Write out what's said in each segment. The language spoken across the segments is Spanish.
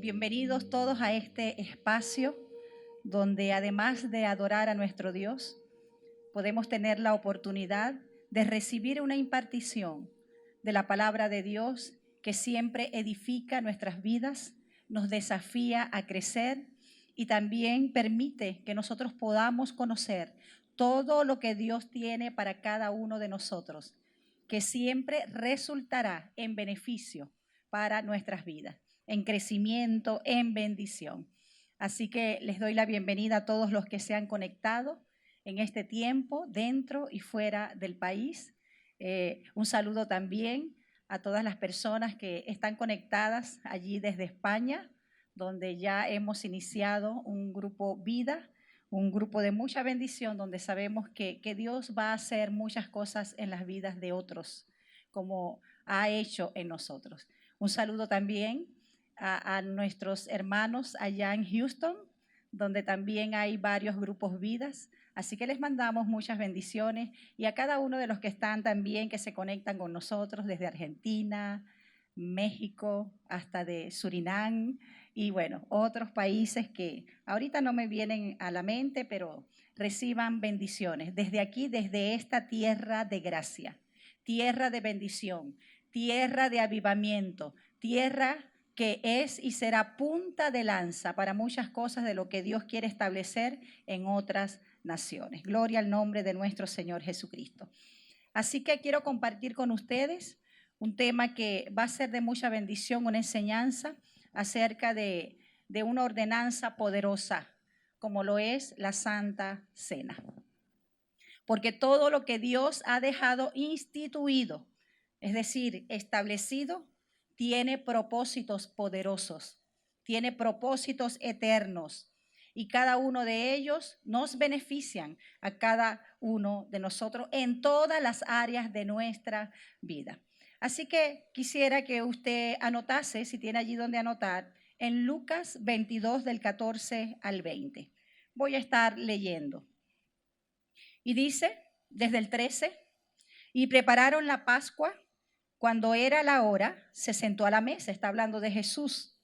Bienvenidos todos a este espacio donde además de adorar a nuestro Dios, podemos tener la oportunidad de recibir una impartición de la palabra de Dios que siempre edifica nuestras vidas, nos desafía a crecer y también permite que nosotros podamos conocer todo lo que Dios tiene para cada uno de nosotros, que siempre resultará en beneficio para nuestras vidas, en crecimiento, en bendición. Así que les doy la bienvenida a todos los que se han conectado en este tiempo, dentro y fuera del país. Un saludo también a todas las personas que están conectadas allí desde España, donde ya hemos iniciado un grupo Vida, un grupo de mucha bendición, donde sabemos que Dios va a hacer muchas cosas en las vidas de otros, como ha hecho en nosotros. Un saludo también a nuestros hermanos allá en Houston, donde también hay varios grupos Vidas. Así que les mandamos muchas bendiciones y a cada uno de los que están también, que se conectan con nosotros desde Argentina, México, hasta de Surinam y bueno, otros países que ahorita no me vienen a la mente, pero reciban bendiciones desde aquí, desde esta tierra de gracia, tierra de bendición, tierra de avivamiento, tierra que es y será punta de lanza para muchas cosas de lo que Dios quiere establecer en otras naciones. Gloria al nombre de nuestro Señor Jesucristo. Así que quiero compartir con ustedes un tema que va a ser de mucha bendición, una enseñanza acerca de una ordenanza poderosa, como lo es la Santa Cena. Porque todo lo que Dios ha dejado instituido, es decir, establecido, tiene propósitos poderosos, tiene propósitos eternos y cada uno de ellos nos benefician a cada uno de nosotros en todas las áreas de nuestra vida. Así que quisiera que usted anotase, si tiene allí donde anotar, en Lucas 22 del 14 al 20. Voy a estar leyendo. Y dice, desde el 13, y prepararon la Pascua. Cuando era la hora, se sentó a la mesa, está hablando de Jesús,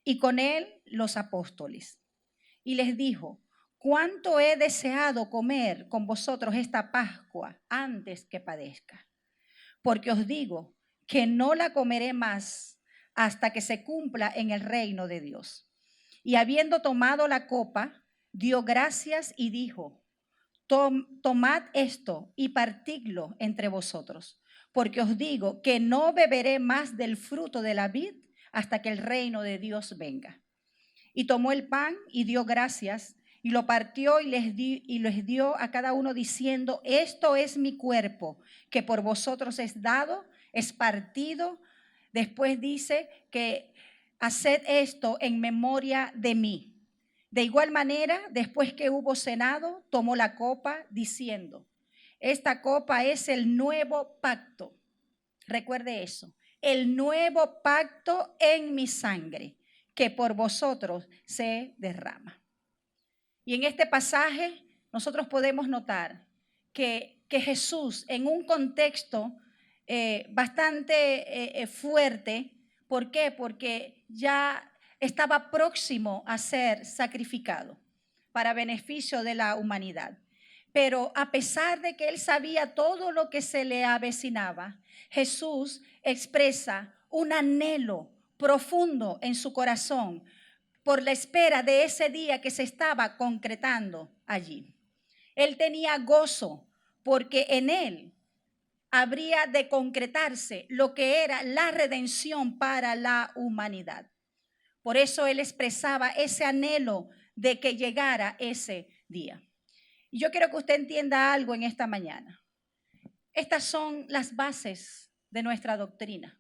y con él los apóstoles. Y les dijo, cuánto he deseado comer con vosotros esta Pascua antes que padezca. Porque os digo que no la comeré más hasta que se cumpla en el reino de Dios. Y habiendo tomado la copa, dio gracias y dijo, tomad esto y partidlo entre vosotros, porque os digo que no beberé más del fruto de la vid hasta que el reino de Dios venga. Y tomó el pan y dio gracias y lo partió y les dio a cada uno diciendo, esto es mi cuerpo que por vosotros es dado, es partido. Después dice que haced esto en memoria de mí. De igual manera, después que hubo cenado, tomó la copa diciendo, esta copa es el nuevo pacto. Recuerde eso, el nuevo pacto en mi sangre, que por vosotros se derrama. Y en este pasaje nosotros podemos notar que Jesús, en un contexto bastante fuerte, ¿por qué? Porque ya estaba próximo a ser sacrificado para beneficio de la humanidad. Pero a pesar de que él sabía todo lo que se le avecinaba, Jesús expresa un anhelo profundo en su corazón por la espera de ese día que se estaba concretando allí. Él tenía gozo porque en él habría de concretarse lo que era la redención para la humanidad. Por eso él expresaba ese anhelo de que llegara ese día. Y yo quiero que usted entienda algo en esta mañana. Estas son las bases de nuestra doctrina.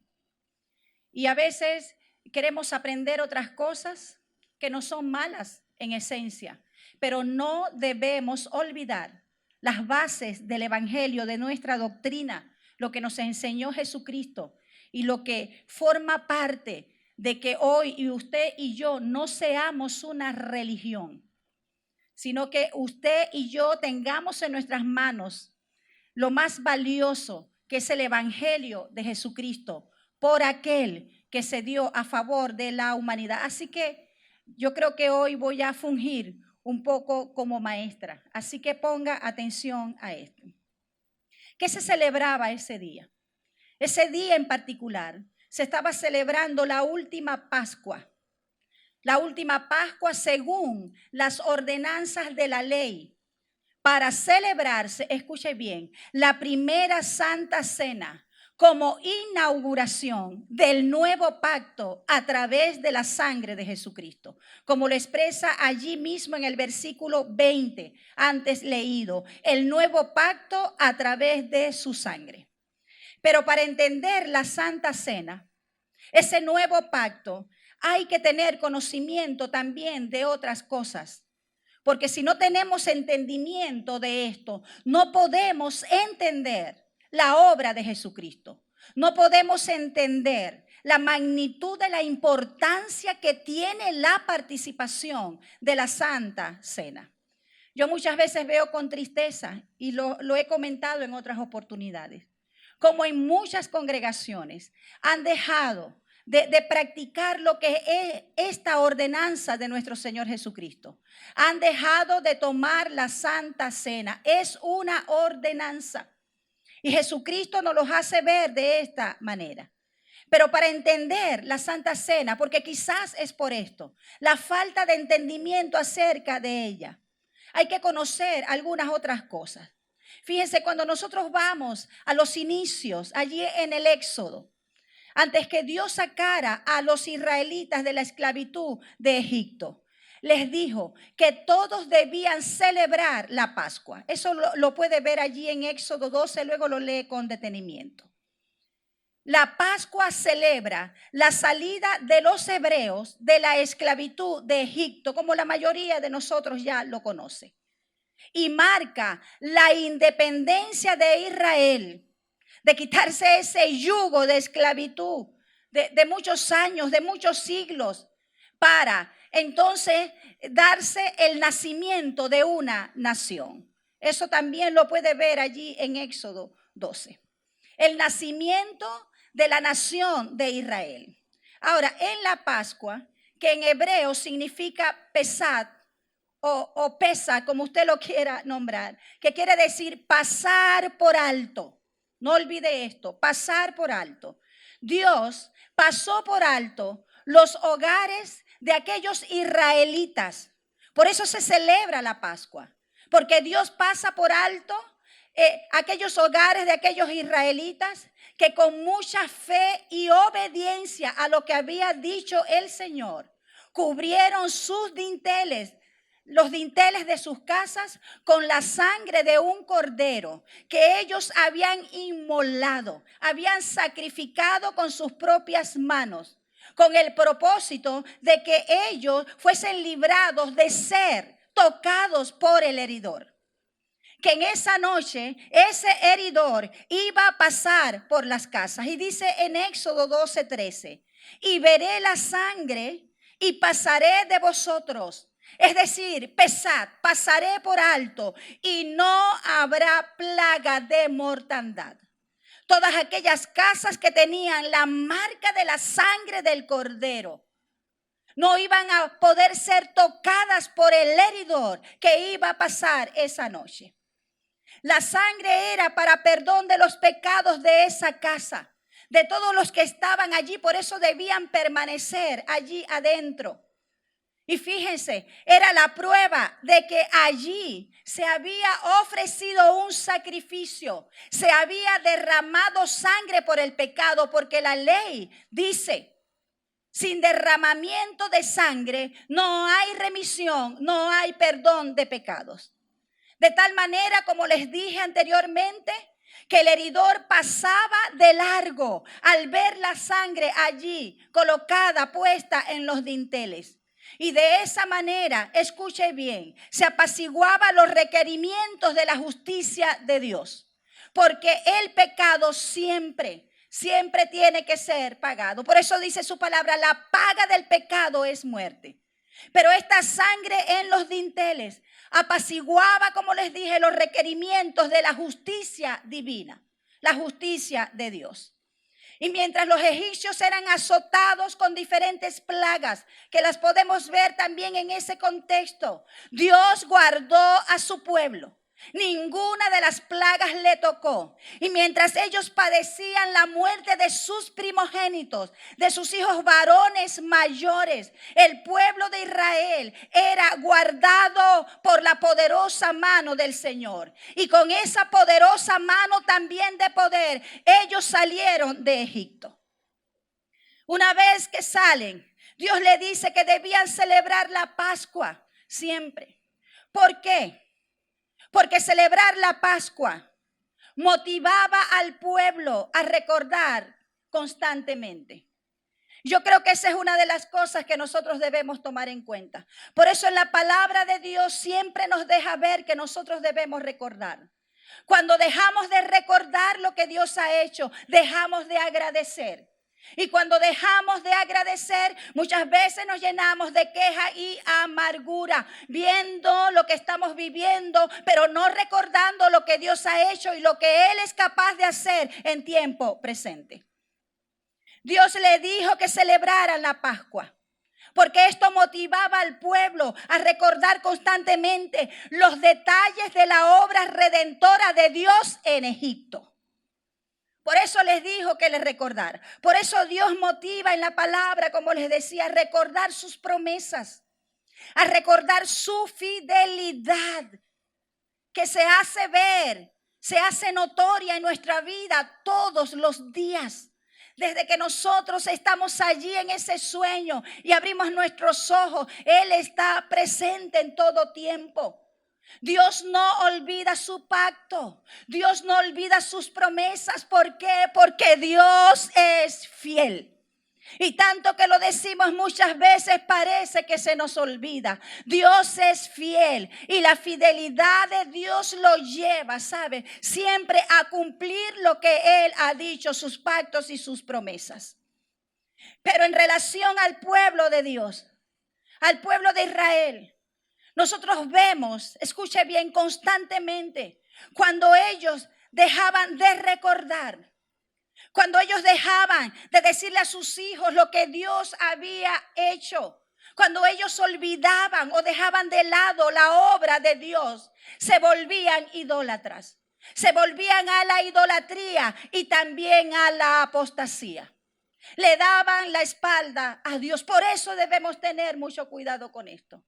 Y a veces queremos aprender otras cosas que no son malas en esencia, pero no debemos olvidar las bases del evangelio, de nuestra doctrina, lo que nos enseñó Jesucristo y lo que forma parte de que hoy y usted y yo no seamos una religión, sino que usted y yo tengamos en nuestras manos lo más valioso, que es el evangelio de Jesucristo, por aquel que se dio a favor de la humanidad. Así que yo creo que hoy voy a fungir un poco como maestra. Así que ponga atención a esto. ¿Qué se celebraba ese día? Ese día en particular se estaba celebrando la última Pascua. La última Pascua según las ordenanzas de la ley, para celebrarse, escuche bien, la primera Santa Cena como inauguración del nuevo pacto a través de la sangre de Jesucristo, como lo expresa allí mismo en el versículo 20, antes leído, el nuevo pacto a través de su sangre. Pero para entender la Santa Cena, ese nuevo pacto, hay que tener conocimiento también de otras cosas. Porque si no tenemos entendimiento de esto, no podemos entender la obra de Jesucristo. No podemos entender la magnitud de la importancia que tiene la participación de la Santa Cena. Yo muchas veces veo con tristeza, y lo he comentado en otras oportunidades, como en muchas congregaciones han dejado de practicar lo que es esta ordenanza de nuestro Señor Jesucristo. Han dejado de tomar la Santa Cena. Es una ordenanza. Y Jesucristo nos los hace ver de esta manera. Pero para entender la Santa Cena, porque quizás es por esto, la falta de entendimiento acerca de ella, hay que conocer algunas otras cosas. Fíjense, cuando nosotros vamos a los inicios, allí en el Éxodo, antes que Dios sacara a los israelitas de la esclavitud de Egipto, les dijo que todos debían celebrar la Pascua. Eso lo puede ver allí en Éxodo 12, luego lo lee con detenimiento. La Pascua celebra la salida de los hebreos de la esclavitud de Egipto, como la mayoría de nosotros ya lo conoce. Y marca la independencia de Israel, de quitarse ese yugo de esclavitud de muchos años, de muchos siglos, para entonces darse el nacimiento de una nación. Eso también lo puede ver allí en Éxodo 12. El nacimiento de la nación de Israel. Ahora, en la Pascua, que en hebreo significa pesad, o pesa, como usted lo quiera nombrar, que quiere decir pasar por alto. No olvide esto, pasar por alto. Dios pasó por alto los hogares de aquellos israelitas. Por eso se celebra la Pascua, porque Dios pasa por alto aquellos hogares de aquellos israelitas que con mucha fe y obediencia a lo que había dicho el Señor, cubrieron sus dinteles, los dinteles de sus casas, con la sangre de un cordero que ellos habían inmolado, habían sacrificado con sus propias manos, con el propósito de que ellos fuesen librados de ser tocados por el heridor. Que en esa noche ese heridor iba a pasar por las casas. Y dice en Éxodo 12:13, y veré la sangre y pasaré de vosotros. Es decir, pesad, pasaré por alto y no habrá plaga de mortandad. Todas aquellas casas que tenían la marca de la sangre del cordero no iban a poder ser tocadas por el heridor que iba a pasar esa noche. La sangre era para perdón de los pecados de esa casa, de todos los que estaban allí, por eso debían permanecer allí adentro. Y fíjense, era la prueba de que allí se había ofrecido un sacrificio, se había derramado sangre por el pecado, porque la ley dice, sin derramamiento de sangre no hay remisión, no hay perdón de pecados. De tal manera, como les dije anteriormente, que el heridor pasaba de largo al ver la sangre allí colocada, puesta en los dinteles. Y de esa manera, escuche bien, se apaciguaban los requerimientos de la justicia de Dios. Porque el pecado siempre tiene que ser pagado. Por eso dice su palabra, la paga del pecado es muerte. Pero esta sangre en los dinteles apaciguaba, como les dije, los requerimientos de la justicia divina, la justicia de Dios. Y mientras los egipcios eran azotados con diferentes plagas, que las podemos ver también en ese contexto, Dios guardó a su pueblo. Ninguna de las plagas le tocó. Y mientras ellos padecían la muerte de sus primogénitos, de sus hijos varones mayores, el pueblo de Israel era guardado por la poderosa mano del Señor. Y con esa poderosa mano también de poder, ellos salieron de Egipto. Una vez que salen, Dios le dice que debían celebrar la Pascua siempre. ¿Por qué? Porque celebrar la Pascua motivaba al pueblo a recordar constantemente. Yo creo que esa es una de las cosas que nosotros debemos tomar en cuenta. Por eso en la palabra de Dios siempre nos deja ver que nosotros debemos recordar. Cuando dejamos de recordar lo que Dios ha hecho, dejamos de agradecer. Y cuando dejamos de agradecer, muchas veces nos llenamos de queja y amargura, viendo lo que estamos viviendo, pero no recordando lo que Dios ha hecho y lo que Él es capaz de hacer en tiempo presente. Dios le dijo que celebraran la Pascua, porque esto motivaba al pueblo a recordar constantemente los detalles de la obra redentora de Dios en Egipto. Por eso les dijo que les recordara. Por eso Dios motiva en la palabra, como les decía, a recordar sus promesas, a recordar su fidelidad, que se hace ver, se hace notoria en nuestra vida todos los días. Desde que nosotros estamos allí en ese sueño y abrimos nuestros ojos, Él está presente en todo tiempo. Dios no olvida su pacto. Dios no olvida sus promesas. ¿Por qué? Porque Dios es fiel. Y tanto que lo decimos muchas veces parece que se nos olvida. Dios es fiel y la fidelidad de Dios lo lleva, ¿sabe? Siempre a cumplir lo que Él ha dicho, sus pactos y sus promesas. Pero en relación al pueblo de Dios, al pueblo de Israel, nosotros vemos, escuche bien, constantemente, cuando ellos dejaban de recordar, cuando ellos dejaban de decirle a sus hijos lo que Dios había hecho, cuando ellos olvidaban o dejaban de lado la obra de Dios, se volvían idólatras, se volvían a la idolatría y también a la apostasía. Le daban la espalda a Dios. Por eso debemos tener mucho cuidado con esto.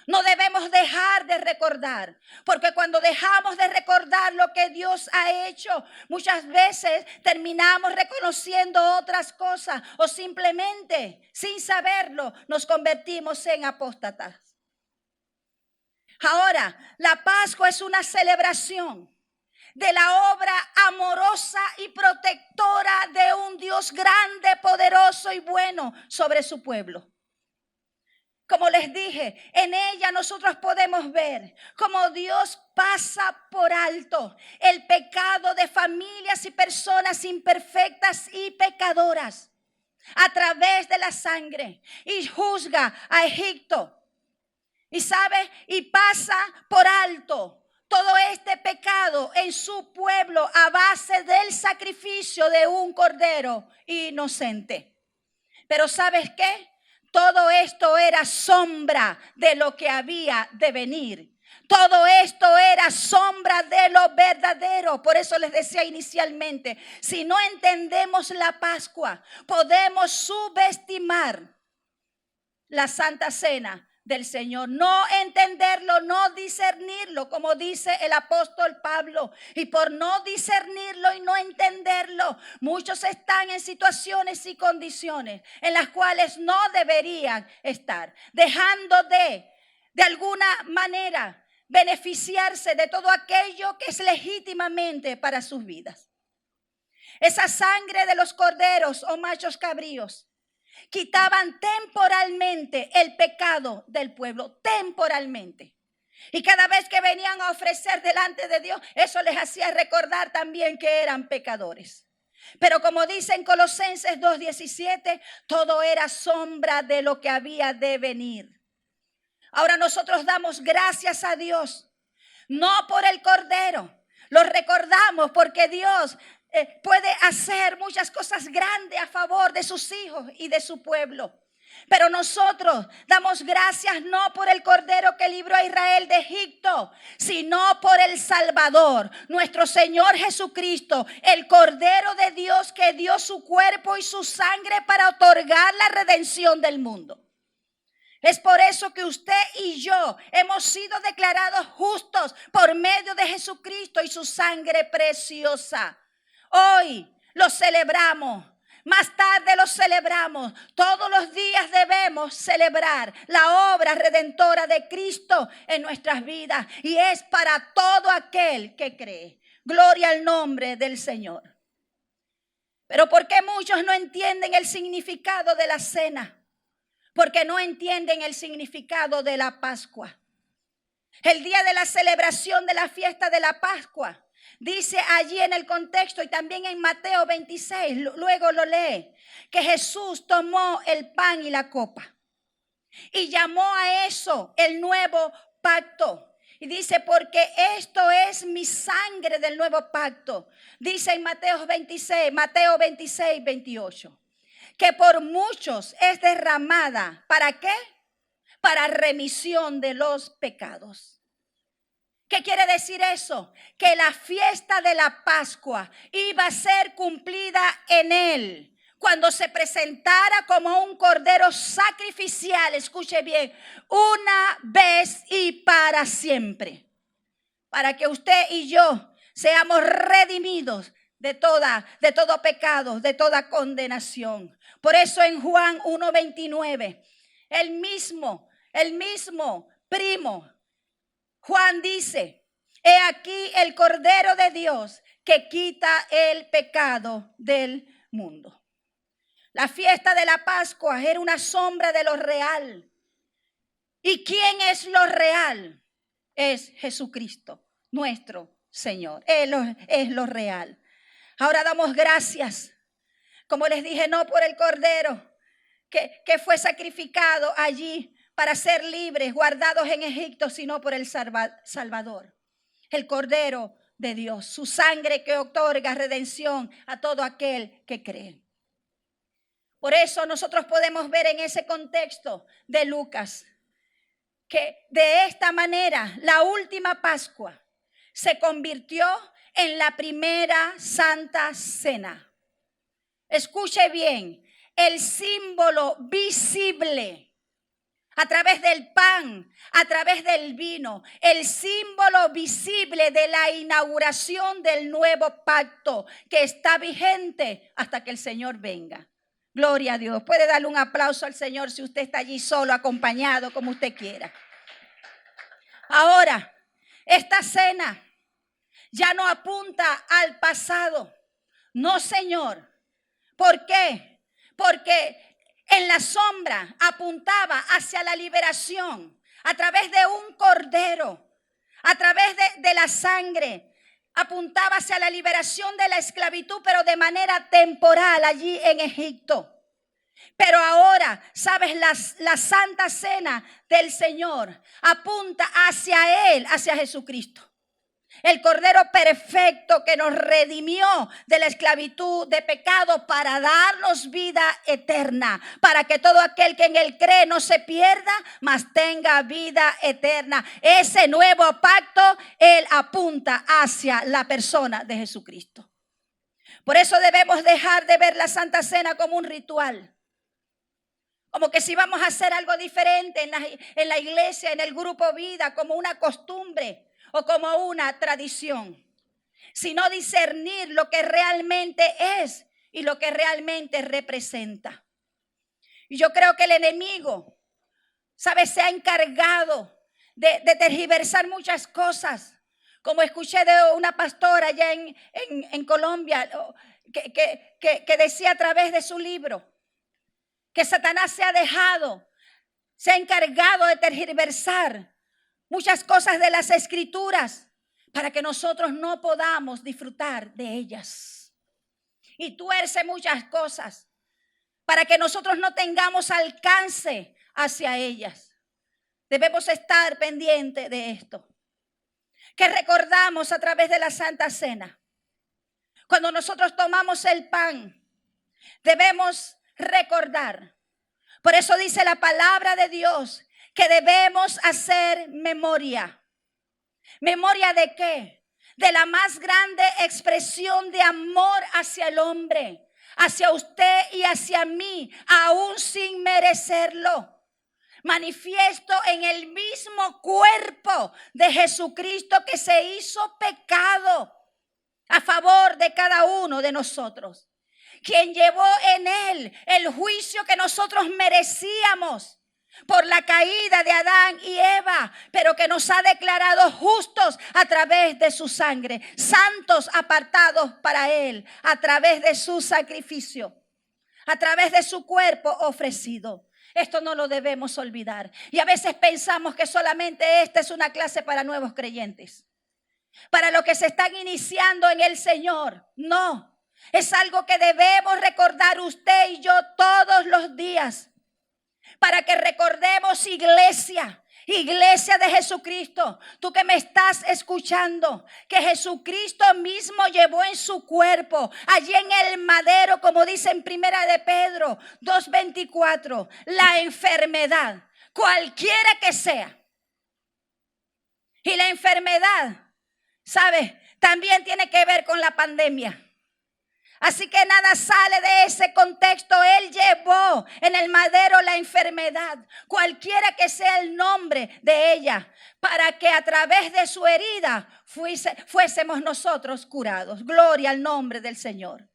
No debemos dejar de recordar, porque cuando dejamos de recordar lo que Dios ha hecho, muchas veces terminamos reconociendo otras cosas o simplemente, sin saberlo, nos convertimos en apóstatas. Ahora, la Pascua es una celebración de la obra amorosa y protectora de un Dios grande, poderoso y bueno sobre su pueblo. Como les dije, en ella nosotros podemos ver cómo Dios pasa por alto el pecado de familias y personas imperfectas y pecadoras a través de la sangre y juzga a Egipto. Y sabe, y pasa por alto todo este pecado en su pueblo a base del sacrificio de un cordero inocente. Pero ¿sabes qué? Todo esto era sombra de lo que había de venir. Todo esto era sombra de lo verdadero. Por eso les decía inicialmente, si no entendemos la Pascua, podemos subestimar la Santa Cena del Señor, no entenderlo, no discernirlo, como dice el apóstol Pablo. Y por no discernirlo y no entenderlo, muchos están en situaciones y condiciones en las cuales no deberían estar, dejando de alguna manera beneficiarse de todo aquello que es legítimamente para sus vidas. Esa sangre de los corderos o machos cabríos quitaban temporalmente el pecado del pueblo, temporalmente. Y cada vez que venían a ofrecer delante de Dios, eso les hacía recordar también que eran pecadores. Pero como dice en Colosenses 2:17, todo era sombra de lo que había de venir. Ahora nosotros damos gracias a Dios, no por el cordero, lo recordamos porque Dios puede hacer muchas cosas grandes a favor de sus hijos y de su pueblo. Pero nosotros damos gracias no por el Cordero que libró a Israel de Egipto, sino por el Salvador, nuestro Señor Jesucristo, el Cordero de Dios que dio su cuerpo y su sangre para otorgar la redención del mundo. Es por eso que usted y yo hemos sido declarados justos por medio de Jesucristo y su sangre preciosa. Hoy lo celebramos. Más tarde lo celebramos. Todos los días debemos celebrar la obra redentora de Cristo en nuestras vidas. Y es para todo aquel que cree. Gloria al nombre del Señor. Pero ¿por qué muchos no entienden el significado de la cena? Porque no entienden el significado de la Pascua. El día de la celebración de la fiesta de la Pascua. Dice allí en el contexto y también en Mateo 26, luego lo lee, que Jesús tomó el pan y la copa y llamó a eso el nuevo pacto. Y dice, porque esto es mi sangre del nuevo pacto. Dice en Mateo 26, 28, que por muchos es derramada. ¿Para qué? Para remisión de los pecados. ¿Qué quiere decir eso? Que la fiesta de la Pascua iba a ser cumplida en él. Cuando se presentara como un cordero sacrificial, escuche bien, una vez y para siempre. Para que usted y yo seamos redimidos de todo pecado, de toda condenación. Por eso en Juan 1:29, el mismo primo, Juan dice, he aquí el Cordero de Dios que quita el pecado del mundo. La fiesta de la Pascua era una sombra de lo real. ¿Y quién es lo real? Es Jesucristo, nuestro Señor. Él es lo real. Ahora damos gracias, como les dije, no por el Cordero que fue sacrificado allí para ser libres, guardados en Egipto, sino por el Salvador, el Cordero de Dios, su sangre que otorga redención a todo aquel que cree. Por eso nosotros podemos ver en ese contexto de Lucas que de esta manera la última Pascua se convirtió en la primera Santa Cena. Escuche bien, el símbolo visible a través del pan, a través del vino, el símbolo visible de la inauguración del nuevo pacto que está vigente hasta que el Señor venga. Gloria a Dios. Puede darle un aplauso al Señor si usted está allí solo, acompañado, como usted quiera. Ahora, esta cena ya no apunta al pasado. No, Señor. ¿Por qué? Porque en la sombra apuntaba hacia la liberación a través de un cordero, a través de la sangre. Apuntaba hacia la liberación de la esclavitud, pero de manera temporal allí en Egipto. Pero ahora, ¿sabes? La Santa Cena del Señor apunta hacia Él, hacia Jesucristo. El Cordero perfecto que nos redimió de la esclavitud de pecado para darnos vida eterna. Para que todo aquel que en Él cree no se pierda, mas tenga vida eterna. Ese nuevo pacto, Él apunta hacia la persona de Jesucristo. Por eso debemos dejar de ver la Santa Cena como un ritual. Como que si vamos a hacer algo diferente en la iglesia, en el grupo vida, como una costumbre o como una tradición, sino discernir lo que realmente es y lo que realmente representa. Y yo creo que el enemigo, ¿sabes? Se ha encargado de tergiversar muchas cosas. Como escuché de una pastora allá en Colombia que decía a través de su libro que Satanás se ha encargado de tergiversar muchas cosas de las Escrituras para que nosotros no podamos disfrutar de ellas. Y tuerce muchas cosas para que nosotros no tengamos alcance hacia ellas. Debemos estar pendientes de esto. Que recordamos a través de la Santa Cena. Cuando nosotros tomamos el pan, debemos recordar. Por eso dice la palabra de Dios que debemos hacer memoria. ¿Memoria de qué? De la más grande expresión de amor hacia el hombre, hacia usted y hacia mí, aún sin merecerlo. Manifiesto en el mismo cuerpo de Jesucristo que se hizo pecado a favor de cada uno de nosotros, quien llevó en él el juicio que nosotros merecíamos por la caída de Adán y Eva, pero que nos ha declarado justos a través de su sangre, santos apartados para él, a través de su sacrificio, a través de su cuerpo ofrecido. Esto no lo debemos olvidar. Y a veces pensamos que solamente esta es una clase para nuevos creyentes, para los que se están iniciando en el Señor. No, es algo que debemos recordar usted y yo todos los días, para que recordemos, iglesia de Jesucristo, tú que me estás escuchando, que Jesucristo mismo llevó en su cuerpo, allí en el madero, como dice en Primera de Pedro 2:24, la enfermedad, cualquiera que sea. Y la enfermedad, ¿sabes? También tiene que ver con la pandemia. Así que nada sale de ese contexto. Él llevó en el madero la enfermedad, cualquiera que sea el nombre de ella, para que a través de su herida fuésemos nosotros curados. Gloria al nombre del Señor.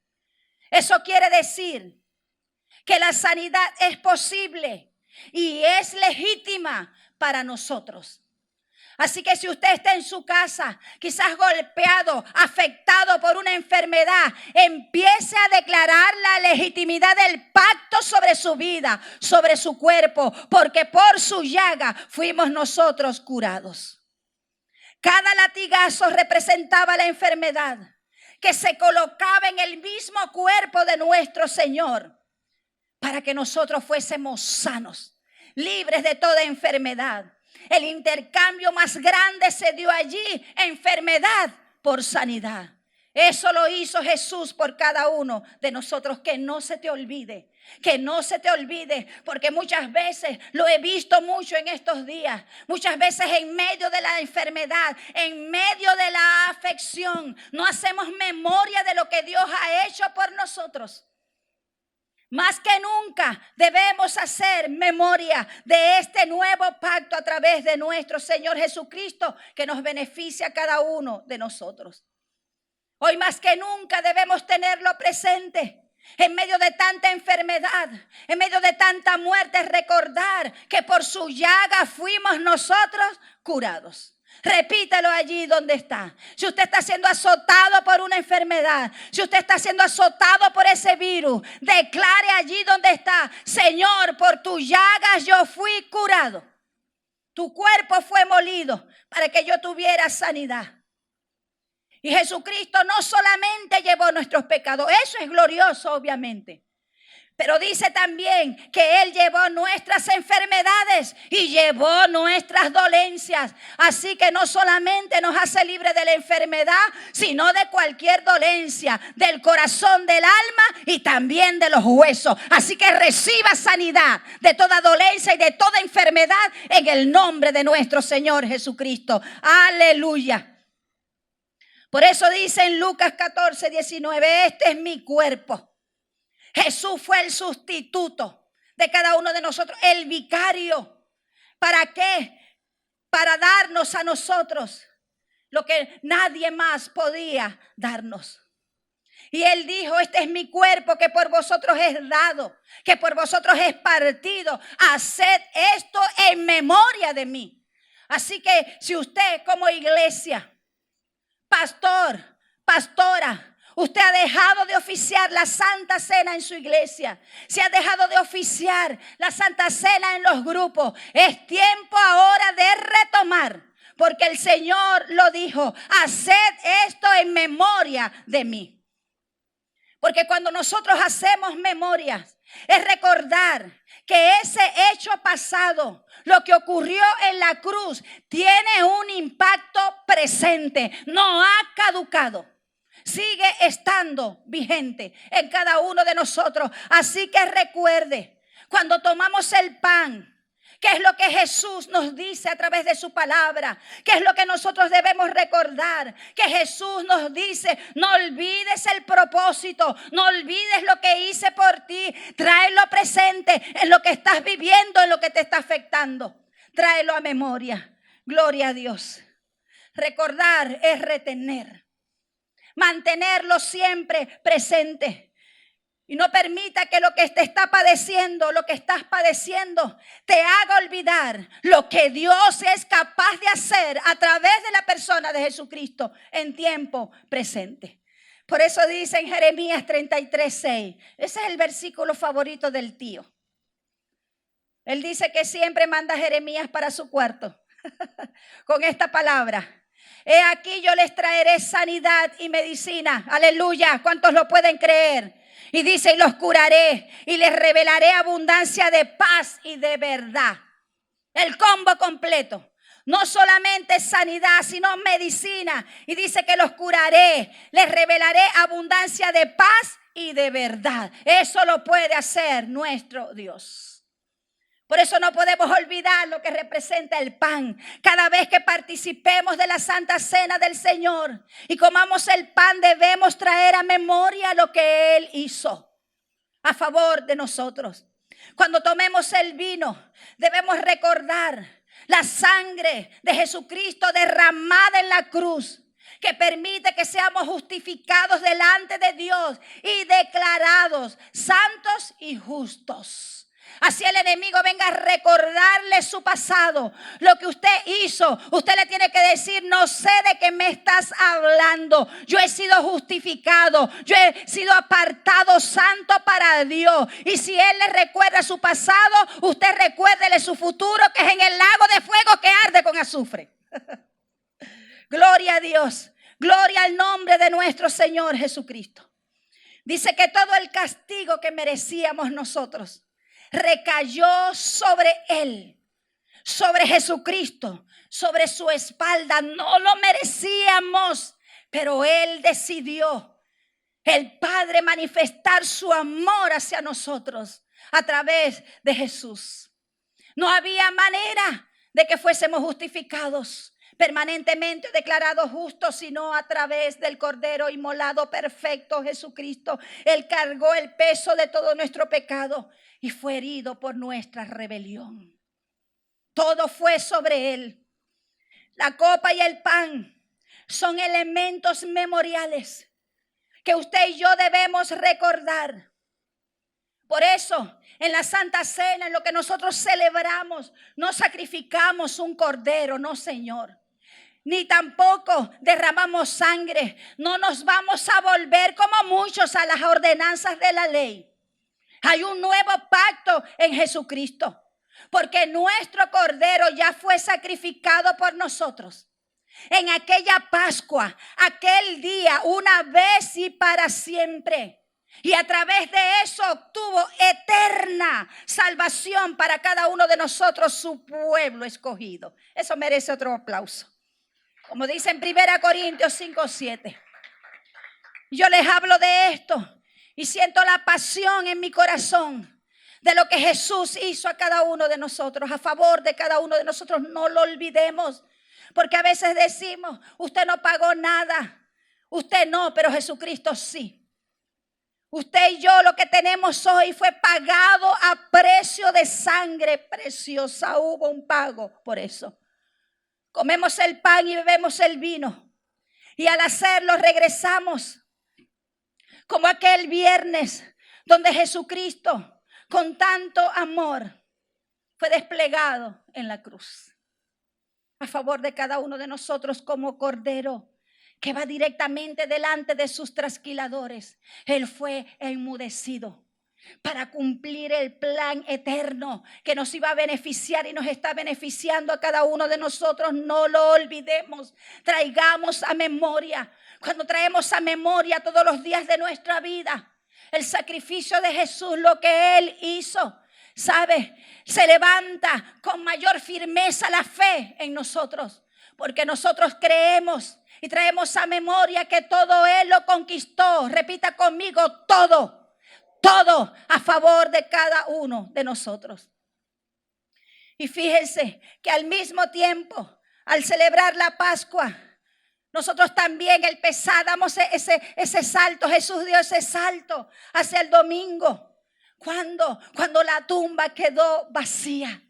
Eso quiere decir que la sanidad es posible y es legítima para nosotros. Así que si usted está en su casa, quizás golpeado, afectado por una enfermedad, empiece a declarar la legitimidad del pacto sobre su vida, sobre su cuerpo, porque por su llaga fuimos nosotros curados. Cada latigazo representaba la enfermedad que se colocaba en el mismo cuerpo de nuestro Señor, para que nosotros fuésemos sanos, libres de toda enfermedad. El intercambio más grande se dio allí, enfermedad por sanidad. Eso lo hizo Jesús por cada uno de nosotros. Que no se te olvide, porque muchas veces lo he visto mucho en estos días. Muchas veces en medio de la enfermedad, en medio de la afección, no hacemos memoria de lo que Dios ha hecho por nosotros. Más que nunca debemos hacer memoria de este nuevo pacto a través de nuestro Señor Jesucristo, que nos beneficia a cada uno de nosotros. Hoy más que nunca debemos tenerlo presente. En medio de tanta enfermedad, en medio de tanta muerte, recordar que por su llaga fuimos nosotros curados. Repítalo allí donde está. Si usted está siendo azotado por una enfermedad, si usted está siendo azotado por ese virus, declare allí donde está: Señor, por tus llagas yo fui curado. Tu cuerpo fue molido para que yo tuviera sanidad. Y Jesucristo no solamente llevó nuestros pecados, eso es glorioso obviamente, pero dice también que Él llevó nuestras enfermedades y llevó nuestras dolencias. Así que no solamente nos hace libre de la enfermedad, sino de cualquier dolencia, del corazón, del alma y también de los huesos. Así que reciba sanidad de toda dolencia y de toda enfermedad en el nombre de nuestro Señor Jesucristo. Aleluya. Por eso dice en Lucas 14:19, este es mi cuerpo. Jesús fue el sustituto de cada uno de nosotros, el vicario. ¿Para qué? Para darnos a nosotros lo que nadie más podía darnos. Y Él dijo: este es mi cuerpo que por vosotros es dado, que por vosotros es partido. Haced esto en memoria de mí. Así que si usted como iglesia, pastor, pastora, usted ha dejado de oficiar la Santa Cena en su iglesia, se ha dejado de oficiar la Santa Cena en los grupos, es tiempo ahora de retomar, porque el Señor lo dijo: haced esto en memoria de mí. Porque cuando nosotros hacemos memorias, es recordar que ese hecho pasado, lo que ocurrió en la cruz, tiene un impacto presente, no ha caducado. sigue estando vigente en cada uno de nosotros. Así que recuerde, cuando tomamos el pan, ¿qué es lo que Jesús nos dice a través de su palabra? ¿Qué es lo que nosotros debemos recordar? Que Jesús nos dice: no olvides el propósito, no olvides lo que hice por ti. Tráelo presente en lo que estás viviendo, en lo que te está afectando. Tráelo a memoria. Gloria a Dios. Recordar es retener. Mantenerlo siempre presente. Y no permita que lo que te está padeciendo, lo que estás padeciendo, te haga olvidar lo que Dios es capaz de hacer a través de la persona de Jesucristo en tiempo presente. Por eso dice en Jeremías 33:6, ese es el versículo favorito del tío. Él dice que siempre manda a Jeremías para su cuarto con esta palabra: he aquí yo les traeré sanidad y medicina. Aleluya, ¿cuántos lo pueden creer? Y dice: y los curaré y les revelaré abundancia de paz y de verdad. El combo completo. No solamente sanidad, sino medicina. Y dice que los curaré, les revelaré abundancia de paz y de verdad. Eso lo puede hacer nuestro Dios. Por eso no podemos olvidar lo que representa el pan. Cada vez que participemos de la Santa Cena del Señor y comamos el pan, debemos traer a memoria lo que Él hizo a favor de nosotros. Cuando tomemos el vino, debemos recordar la sangre de Jesucristo derramada en la cruz, que permite que seamos justificados delante de Dios y declarados santos y justos. Así el enemigo venga a recordarle su pasado, lo que usted hizo. Usted le tiene que decir: no sé de qué me estás hablando. Yo he sido justificado, yo he sido apartado santo para Dios. Y si él le recuerda su pasado, usted recuérdele su futuro, que es en el lago de fuego que arde con azufre. Gloria a Dios, gloria al nombre de nuestro Señor Jesucristo. Dice que todo el castigo que merecíamos nosotros recayó sobre Él, sobre Jesucristo, sobre su espalda. No lo merecíamos, pero Él decidió, el Padre, manifestar su amor hacia nosotros a través de Jesús. No había manera de que fuésemos justificados, permanentemente declarados justos, sino a través del Cordero inmolado perfecto, Jesucristo. Él cargó el peso de todo nuestro pecado y fue herido por nuestra rebelión. Todo fue sobre Él. La copa y el pan son elementos memoriales que usted y yo debemos recordar. Por eso, en la Santa Cena, en lo que nosotros celebramos, no sacrificamos un cordero, no, Señor. Ni tampoco derramamos sangre. No nos vamos a volver como muchos a las ordenanzas de la ley. Hay un nuevo pacto en Jesucristo, porque nuestro cordero ya fue sacrificado por nosotros. En aquella Pascua, aquel día, una vez y para siempre. Y a través de eso obtuvo eterna salvación para cada uno de nosotros, su pueblo escogido. Eso merece otro aplauso. Como dice en 1 Corintios 5:7. Yo les hablo de esto y siento la pasión en mi corazón de lo que Jesús hizo a cada uno de nosotros, a favor de cada uno de nosotros. No lo olvidemos, porque a veces decimos: usted no pagó nada. Usted no, pero Jesucristo sí. Usted y yo lo que tenemos hoy fue pagado a precio de sangre preciosa. Hubo un pago por eso. Comemos el pan y bebemos el vino. Y al hacerlo regresamos como aquel viernes donde Jesucristo, con tanto amor, fue desplegado en la cruz a favor de cada uno de nosotros como cordero que va directamente delante de sus trasquiladores. Él fue enmudecido para cumplir el plan eterno que nos iba a beneficiar y nos está beneficiando a cada uno de nosotros. No lo olvidemos, traigamos a memoria. Cuando traemos a memoria todos los días de nuestra vida el sacrificio de Jesús, lo que Él hizo, ¿sabe? Se levanta con mayor firmeza la fe en nosotros, porque nosotros creemos y traemos a memoria que todo Él lo conquistó. Repita conmigo, todo a favor de cada uno de nosotros. Y fíjense que al mismo tiempo, al celebrar la Pascua, nosotros también damos ese salto. Jesús dio ese salto hacia el domingo. Cuando la tumba quedó vacía.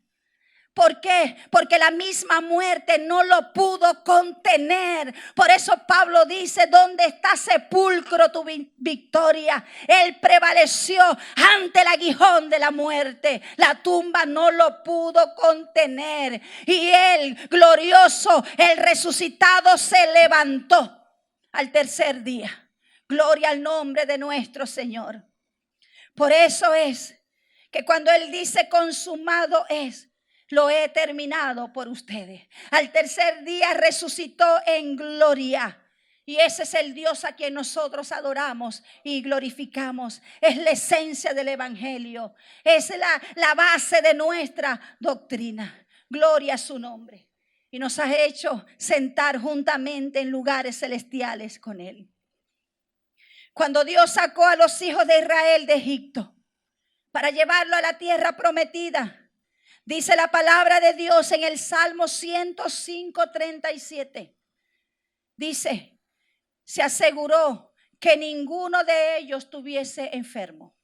¿Por qué? Porque la misma muerte no lo pudo contener. Por eso Pablo dice, ¿dónde está sepulcro tu victoria? Él prevaleció ante el aguijón de la muerte. La tumba no lo pudo contener. Y él, glorioso, el resucitado, se levantó al tercer día. Gloria al nombre de nuestro Señor. Por eso es que cuando él dice consumado es, lo he terminado por ustedes. Al tercer día resucitó en gloria. Y ese es el Dios a quien nosotros adoramos y glorificamos. Es la esencia del Evangelio. Es la base de nuestra doctrina. Gloria a su nombre. Y nos ha hecho sentar juntamente en lugares celestiales con Él. Cuando Dios sacó a los hijos de Israel de Egipto para llevarlo a la tierra prometida, dice la palabra de Dios en el Salmo 105:37. Dice, se aseguró que ninguno de ellos tuviese enfermo.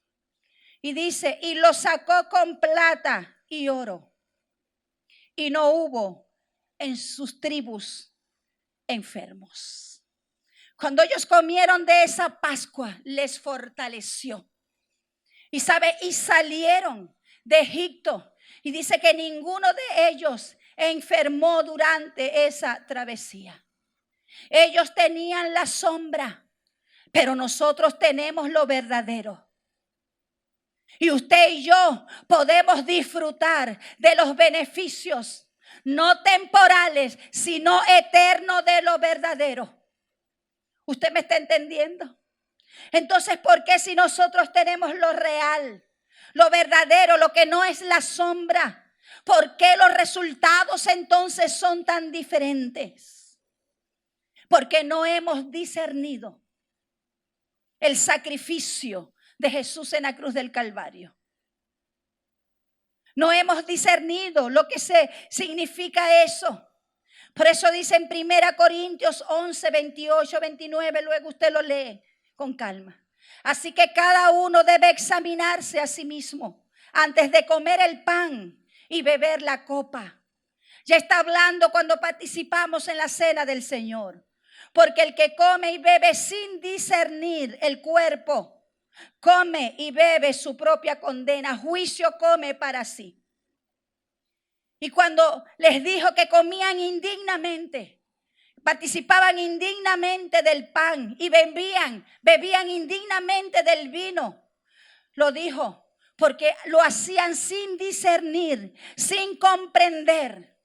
Y dice, y lo sacó con plata y oro. Y no hubo en sus tribus enfermos. Cuando ellos comieron de esa Pascua, les fortaleció. Y salieron de Egipto. Y dice que ninguno de ellos enfermó durante esa travesía. Ellos tenían la sombra, pero nosotros tenemos lo verdadero. Y usted y yo podemos disfrutar de los beneficios, no temporales, sino eternos de lo verdadero. ¿Usted me está entendiendo? Entonces, ¿por qué si nosotros tenemos lo real, lo verdadero, lo que no es la sombra? ¿Por qué los resultados entonces son tan diferentes? Porque no hemos discernido el sacrificio de Jesús en la cruz del Calvario. No hemos discernido lo que significa eso. Por eso dice en 1 Corintios 11, 28, 29, luego usted lo lee con calma. Así que cada uno debe examinarse a sí mismo antes de comer el pan y beber la copa. Ya está hablando cuando participamos en la cena del Señor. Porque el que come y bebe sin discernir el cuerpo, come y bebe su propia condena, juicio come para sí. Y cuando les dijo que comían indignamente, participaban indignamente del pan y bebían indignamente del vino, lo dijo porque lo hacían sin discernir, sin comprender,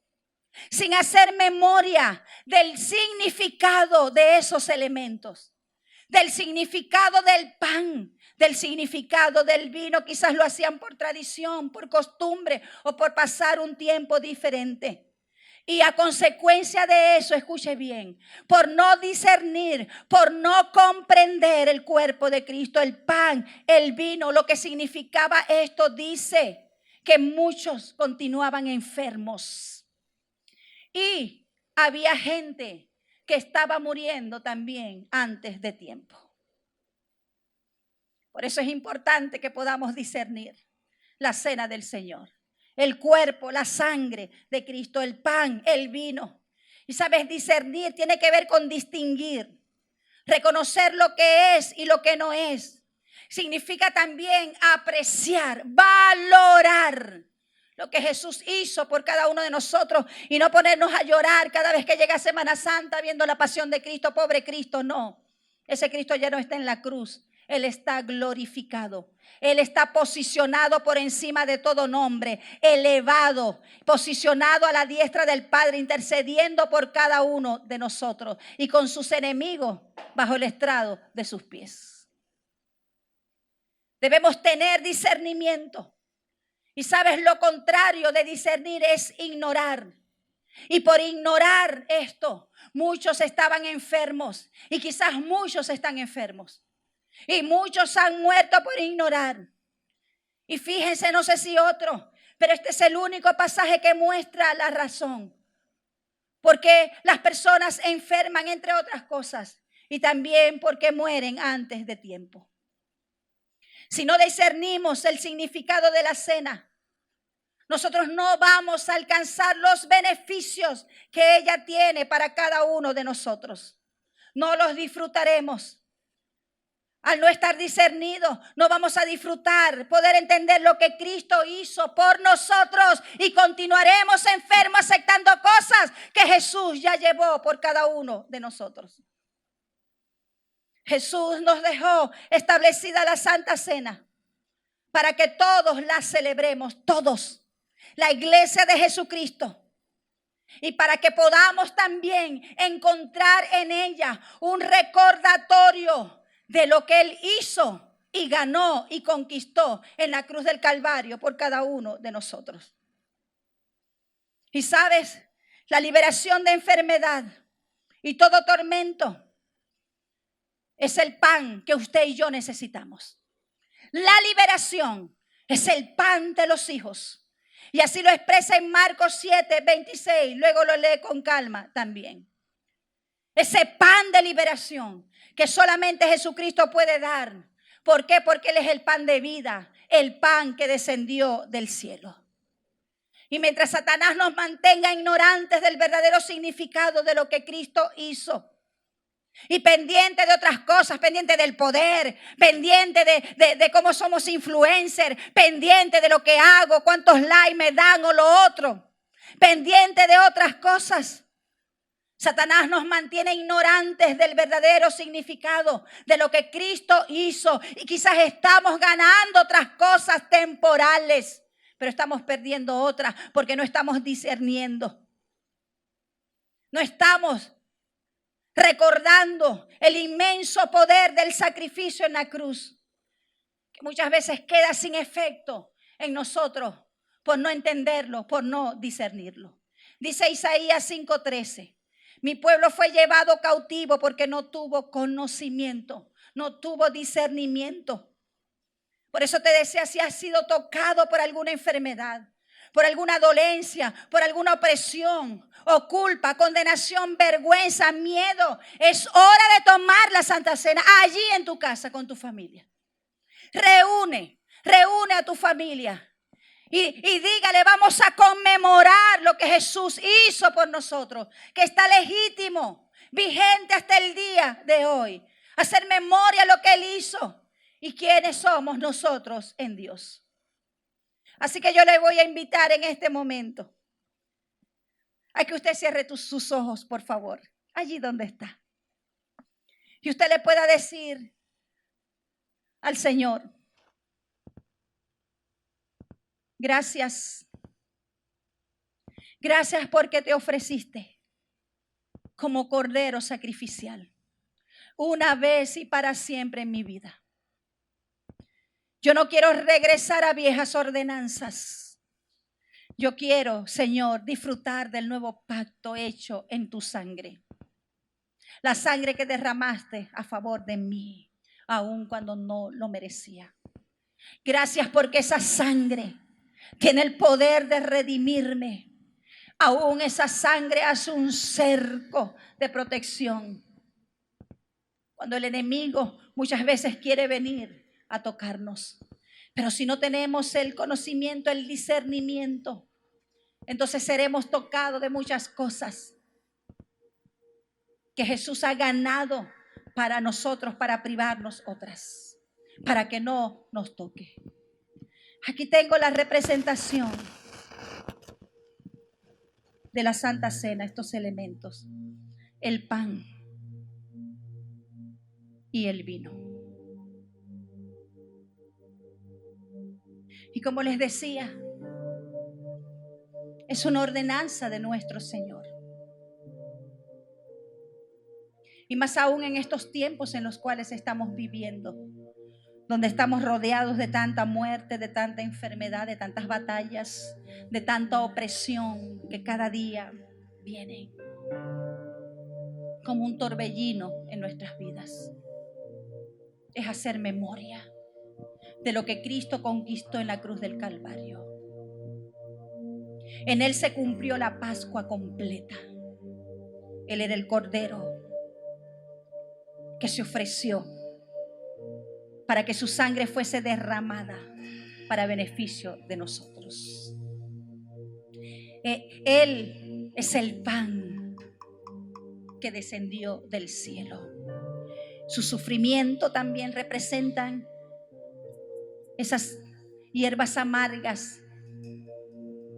sin hacer memoria del significado de esos elementos, del significado del pan, del significado del vino. Quizás lo hacían por tradición, por costumbre o por pasar un tiempo diferente. Y a consecuencia de eso, escuche bien, por no discernir, por no comprender el cuerpo de Cristo, el pan, el vino, lo que significaba esto, dice que muchos continuaban enfermos. Y había gente que estaba muriendo también antes de tiempo. Por eso es importante que podamos discernir la cena del Señor. El cuerpo, la sangre de Cristo, el pan, el vino. Y sabes, discernir tiene que ver con distinguir, reconocer lo que es y lo que no es. Significa también apreciar, valorar lo que Jesús hizo por cada uno de nosotros y no ponernos a llorar cada vez que llega Semana Santa viendo la pasión de Cristo. Pobre Cristo, no. Ese Cristo ya no está en la cruz. Él está glorificado. Él está posicionado por encima de todo nombre, elevado, posicionado a la diestra del Padre, intercediendo por cada uno de nosotros y con sus enemigos bajo el estrado de sus pies. Debemos tener discernimiento Y sabes, lo contrario de discernir es ignorar. Y por ignorar esto, muchos estaban enfermos. Y quizás muchos están enfermos. Y muchos han muerto por ignorar. Y fíjense, no sé si otro, pero este es el único pasaje que muestra la razón. Porque las personas enferman, entre otras cosas, y también porque mueren antes de tiempo. Si no discernimos el significado de la cena, nosotros no vamos a alcanzar los beneficios que ella tiene para cada uno de nosotros. No los disfrutaremos. Al no estar discernidos, no vamos a disfrutar, poder entender lo que Cristo hizo por nosotros y continuaremos enfermos aceptando cosas que Jesús ya llevó por cada uno de nosotros. Jesús nos dejó establecida la Santa Cena para que todos la celebremos, todos, la iglesia de Jesucristo. Y para que podamos también encontrar en ella un recordatorio de lo que Él hizo y ganó y conquistó en la cruz del Calvario por cada uno de nosotros. Y sabes, la liberación de enfermedad y todo tormento es el pan que usted y yo necesitamos. La liberación es el pan de los hijos. Y así lo expresa en Marcos 7, 26. Luego lo lee con calma también. Ese pan de liberación que solamente Jesucristo puede dar. ¿Por qué? Porque Él es el pan de vida, el pan que descendió del cielo. Y mientras Satanás nos mantenga ignorantes del verdadero significado de lo que Cristo hizo, y pendiente de otras cosas, pendiente del poder, pendiente de cómo somos influencers, pendiente de lo que hago, cuántos likes me dan o lo otro, pendiente de otras cosas, Satanás nos mantiene ignorantes del verdadero significado de lo que Cristo hizo. Y quizás estamos ganando otras cosas temporales, pero estamos perdiendo otras porque no estamos discerniendo. No estamos recordando el inmenso poder del sacrificio en la cruz, que muchas veces queda sin efecto en nosotros por no entenderlo, por no discernirlo. Dice Isaías 5:13. Mi pueblo fue llevado cautivo porque no tuvo conocimiento, no tuvo discernimiento. Por eso te decía, si has sido tocado por alguna enfermedad, por alguna dolencia, por alguna opresión o culpa, condenación, vergüenza, miedo, es hora de tomar la Santa Cena allí en tu casa con tu familia. Reúne a tu familia. Y dígale, vamos a conmemorar lo que Jesús hizo por nosotros, que está legítimo, vigente hasta el día de hoy. Hacer memoria de lo que Él hizo y quiénes somos nosotros en Dios. Así que yo le voy a invitar en este momento a que usted cierre sus ojos, por favor, allí donde está. Y usted le pueda decir al Señor, gracias. Gracias porque te ofreciste como cordero sacrificial, una vez y para siempre en mi vida. Yo no quiero regresar a viejas ordenanzas. Yo quiero, Señor, disfrutar del nuevo pacto hecho en tu sangre. La sangre que derramaste a favor de mí, aun cuando no lo merecía. Gracias porque esa sangre tiene el poder de redimirme. Aún esa sangre hace un cerco de protección. Cuando el enemigo muchas veces quiere venir a tocarnos. Pero si no tenemos el conocimiento, el discernimiento, entonces seremos tocados de muchas cosas que Jesús ha ganado para nosotros, para privarnos otras, para que no nos toque. Aquí tengo la representación de la Santa Cena, estos elementos, el pan y el vino. Y como les decía, es una ordenanza de nuestro Señor. Y más aún en estos tiempos en los cuales estamos viviendo, donde estamos rodeados de tanta muerte, de tanta enfermedad, de tantas batallas, de tanta opresión que cada día viene como un torbellino en nuestras vidas. Es hacer memoria de lo que Cristo conquistó en la cruz del Calvario. En Él se cumplió la Pascua completa. Él era el Cordero que se ofreció para que su sangre fuese derramada para beneficio de nosotros. Él es el pan que descendió del cielo. Su sufrimiento también representan esas hierbas amargas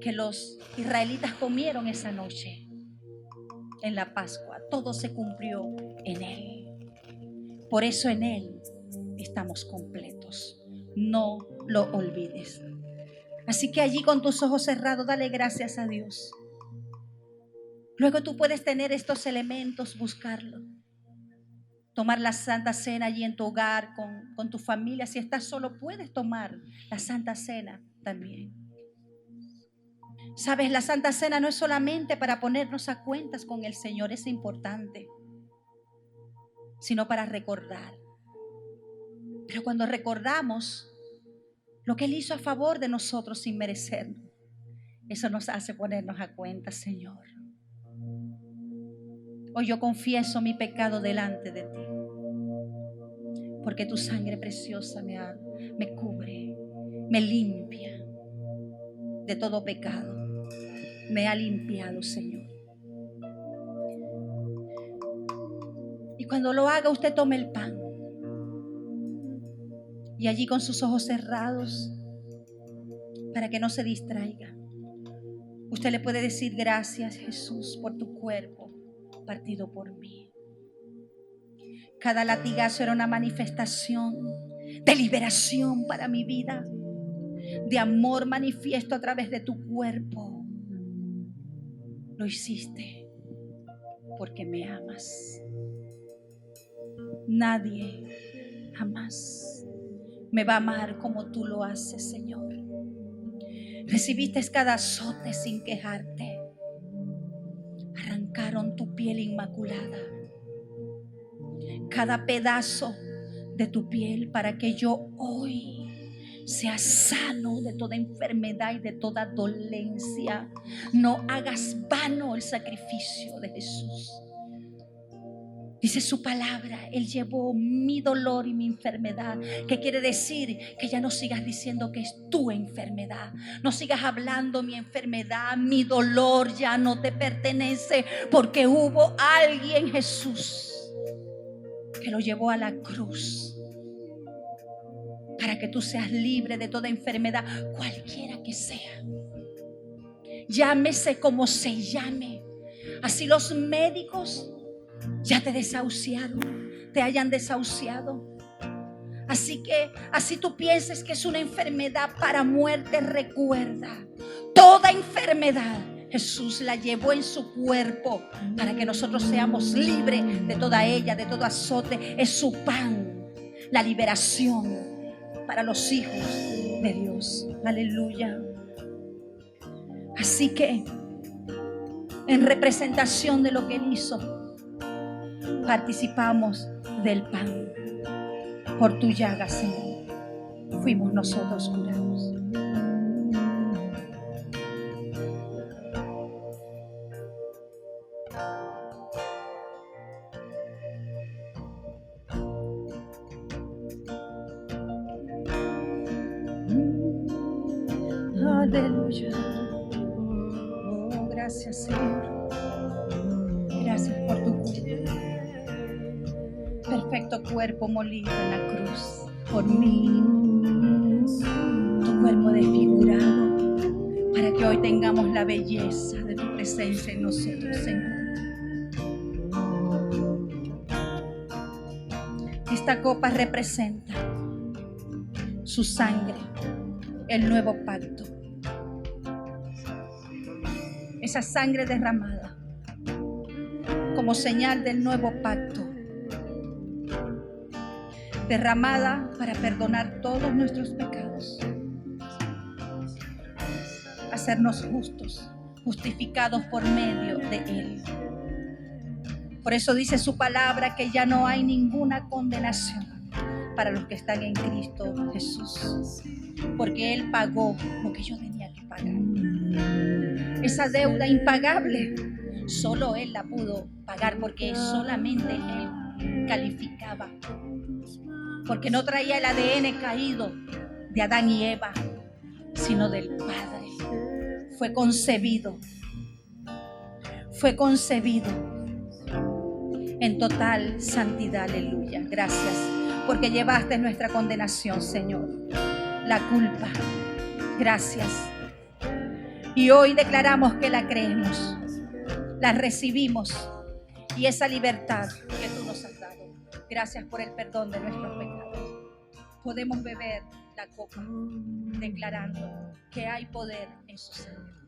que los israelitas comieron esa noche en la Pascua. Todo se cumplió en Él. Por eso en Él estamos completos. No lo olvides. Así que allí con tus ojos cerrados, dale gracias a Dios. Luego tú puedes tener estos elementos, buscarlo. Tomar la Santa Cena allí en tu hogar, con tu familia. Si estás solo, puedes tomar la Santa Cena también. Sabes, la Santa Cena no es solamente para ponernos a cuentas con el Señor, es importante, sino para recordar. Pero cuando recordamos lo que Él hizo a favor de nosotros sin merecerlo, eso nos hace ponernos a cuentas, Señor. Hoy yo confieso mi pecado delante de ti, porque tu sangre preciosa me cubre, me limpia de todo pecado. Me ha limpiado, Señor. Y cuando lo haga, usted tome el pan. Y allí con sus ojos cerrados, para que no se distraiga, usted le puede decir: gracias, Jesús, por tu cuerpo partido por mí. Cada latigazo era una manifestación de liberación para mi vida, de amor manifiesto a través de tu cuerpo. Lo hiciste porque me amas. Nadie jamás me va a amar como tú lo haces, Señor. Recibiste cada azote sin quejarte. Arrancaron tu piel inmaculada, cada pedazo de tu piel, para que yo hoy sea sano de toda enfermedad y de toda dolencia. No hagas vano el sacrificio de Jesús. Dice su palabra: Él llevó mi dolor y mi enfermedad. ¿Qué quiere decir? Que ya no sigas diciendo que es tu enfermedad. No sigas hablando mi enfermedad, mi dolor ya no te pertenece, porque hubo alguien, Jesús, que lo llevó a la cruz para que tú seas libre de toda enfermedad, cualquiera que sea. Llámese como se llame. Así los médicos ya te desahuciaron, te hayan desahuciado. Así que, así tú pienses que es una enfermedad para muerte, recuerda, toda enfermedad Jesús la llevó en su cuerpo para que nosotros seamos libres de toda ella, de todo azote. Es su pan, la liberación para los hijos de Dios. Aleluya. Así que, en representación de lo que Él hizo, participamos del pan. Por tu llaga, Señor, fuimos nosotros curados. Aleluya. Oh, gracias, Señor. Gracias por tu cuerpo. Perfecto cuerpo molido en la cruz por mí. Tu cuerpo desfigurado para que hoy tengamos la belleza de tu presencia en nosotros, Señor. Esta copa representa su sangre, el nuevo pacto. Esa sangre derramada como señal del nuevo pacto, derramada para perdonar todos nuestros pecados, hacernos justos, justificados por medio de Él. Por eso dice su palabra que ya no hay ninguna condenación para los que están en Cristo Jesús, porque Él pagó lo que yo tenía que pagar. Esa deuda impagable, solo Él la pudo pagar, porque solamente Él calificaba, porque no traía el ADN caído de Adán y Eva, sino del Padre. Fue concebido en total santidad. Aleluya. Gracias, porque llevaste nuestra condenación, Señor, la culpa. Gracias. Y hoy declaramos que la creemos, la recibimos, y esa libertad que tú nos has dado. Gracias por el perdón de nuestros pecados. Podemos beber la copa declarando que hay poder en su sangre.